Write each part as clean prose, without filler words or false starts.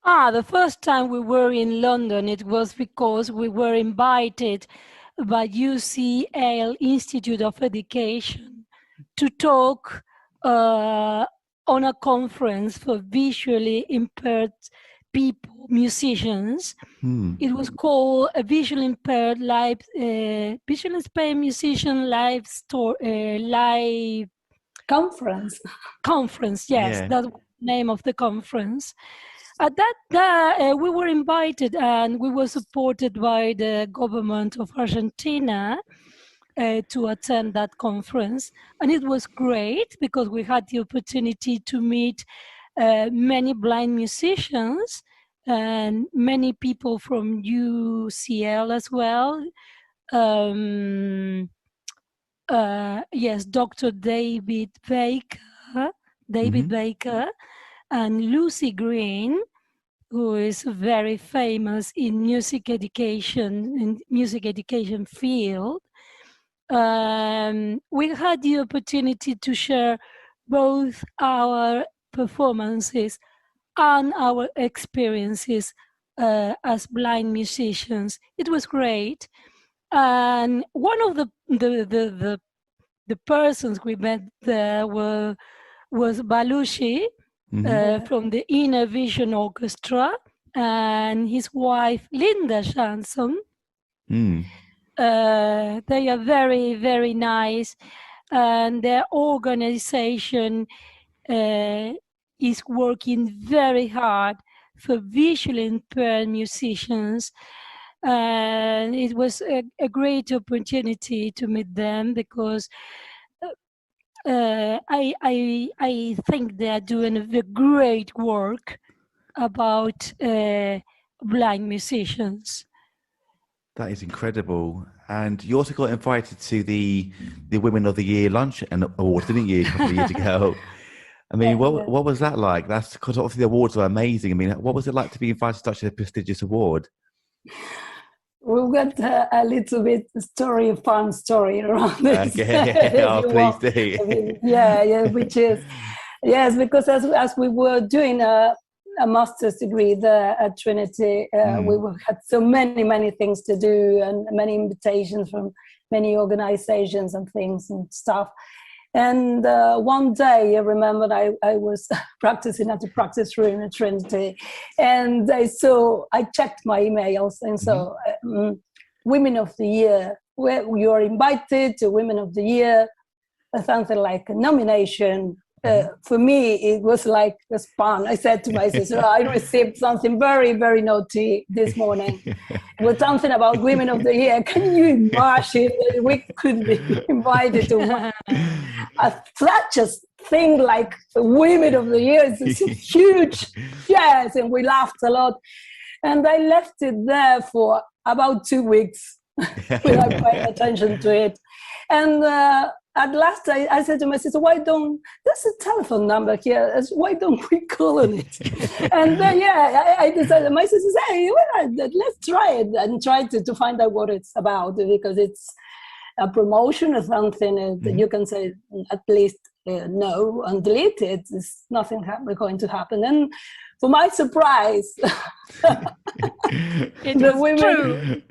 The first time we were in London, it was because we were invited by UCL Institute of Education to talk on a conference for visually impaired people, musicians. It was called a visually impaired musician live Conference. Conference. Yes, that was the name of the conference. At that, we were invited and we were supported by the government of Argentina to attend that conference. And it was great because we had the opportunity to meet many blind musicians and many people from UCL as well. Yes, Dr. David Baker, and Lucy Green, who is very famous in music education field. We had the opportunity to share both our performances and our experiences as blind musicians. It was great. And one of the persons we met there was Balushi from the Inner Vision Orchestra, and his wife Linda Jansson. They are very, very nice, and their organization is working very hard for visually impaired musicians. And it was a great opportunity to meet them because I think they are doing a great work about blind musicians. That is incredible. And you also got invited to the Women of the Year lunch and award, didn't you, a couple of years ago? I mean, what was that like? That's because obviously the awards are amazing. I mean, what was it like to be invited to such a prestigious award? We've got a little bit fun story around this. Okay, please do. Yeah, which is, yes, because as we were doing a master's degree there at Trinity, we had so many things to do and many invitations from many organizations and things and stuff. And one day, I remember I was practicing at the practice room at Trinity, and I checked my emails, and so Women of the Year, where you are invited to Women of the Year, something like a nomination. For me, it was like a fun. I said to my sister, I received something very, very naughty this morning. It was something about Women of the Year. Can you imagine that we could be invited to such a thing like Women of the Year? It's huge. Yes, and we laughed a lot. And I left it there for about 2 weeks without paying attention to it. And at last, I said to my sister, there's a telephone number here, why don't we call on it? And then, I decided, my sister said, hey, let's try it, and try to find out what it's about, because it's a promotion or something that you can say at least no and delete it. There's nothing going to happen. And for my surprise, the women,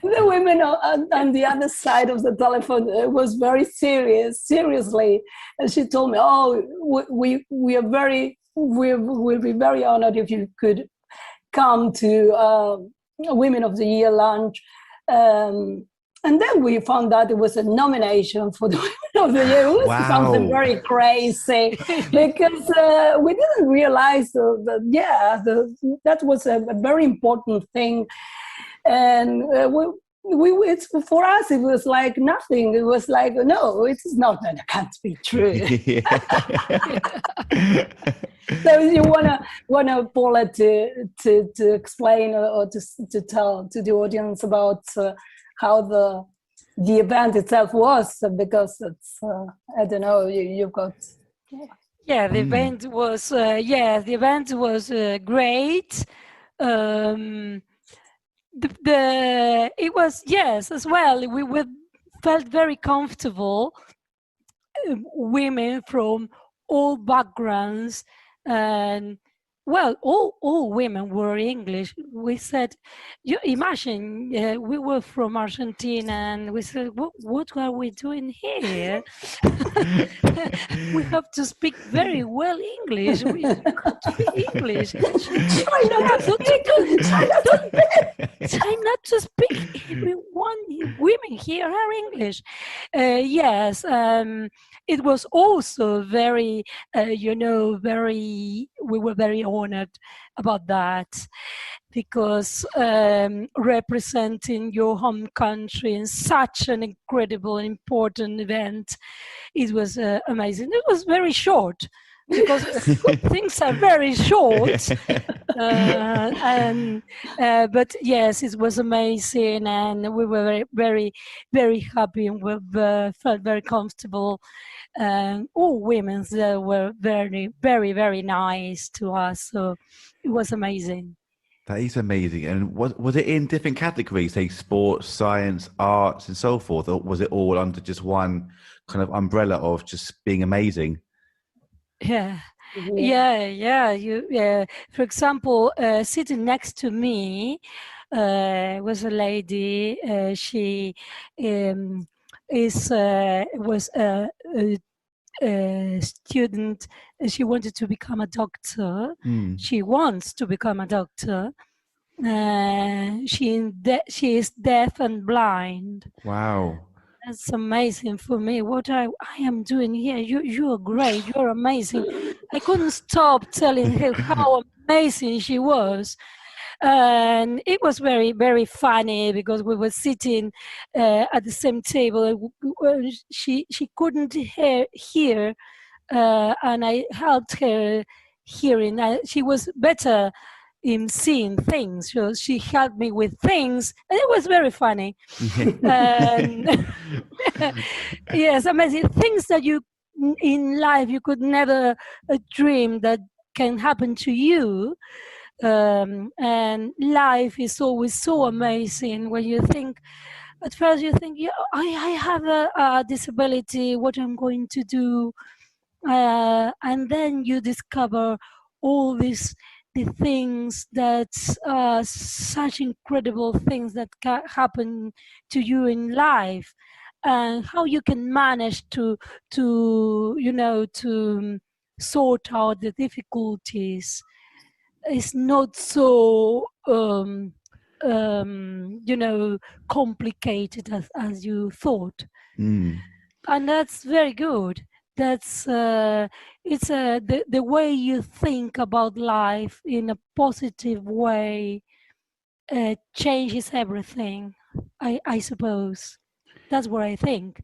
the women on the other side of the telephone was very seriously, and she told me, we'll be very honored if you could come to Women of the Year lunch. And then we found out it was a nomination for the Women of the Year. It was something very crazy, because we didn't realize that was a very important thing. And it's, for us, it was like nothing. It was like, no, it is not, that can't be true. So you wanna Paula to explain or to tell to the audience about how the event itself was, because it's I don't know, you've got. Yeah, the event was great. It was, yes, as well. We felt very comfortable. Women from all backgrounds And well, all women were English. We said, you imagine, we were from Argentina, and we said, what are we doing here? We have to speak very well English. We can't speak English. Try not to speak. Try not to speak. Everyone, women here are English. Yes, it was also very, we were very honored about that, because representing your home country in such an incredible, important event, it was amazing. It was very short, because things are very short. But yes, it was amazing, and we were very, very, very happy, and we felt very comfortable. All women were very, very, very nice to us, so it was amazing. That is amazing. And was it in different categories, say sports, science, arts, and so forth, or was it all under just one kind of umbrella of just being amazing? Yeah. For example, sitting next to me was a lady. She was a student. She wanted to become a doctor. She wants to become a doctor. She is deaf and blind. Wow. That's amazing for me. What I am doing here, you're great, you're amazing. I couldn't stop telling her how amazing she was. And it was very, very funny, because we were sitting at the same table. She couldn't hear, and I helped her hearing. She was better in seeing things, so she helped me with things, and it was very funny. Yes, amazing things that you in life you could never dream that can happen to you. And life is always so amazing when you think, at first you think, yeah, I have a disability, what I'm going to do, and then you discover all the things that are such incredible things that can happen to you in life, and how you can manage to sort out the difficulties. It's not so complicated as you thought. And that's very good. That's it's the way you think about life in a positive way changes everything. I suppose that's what I think.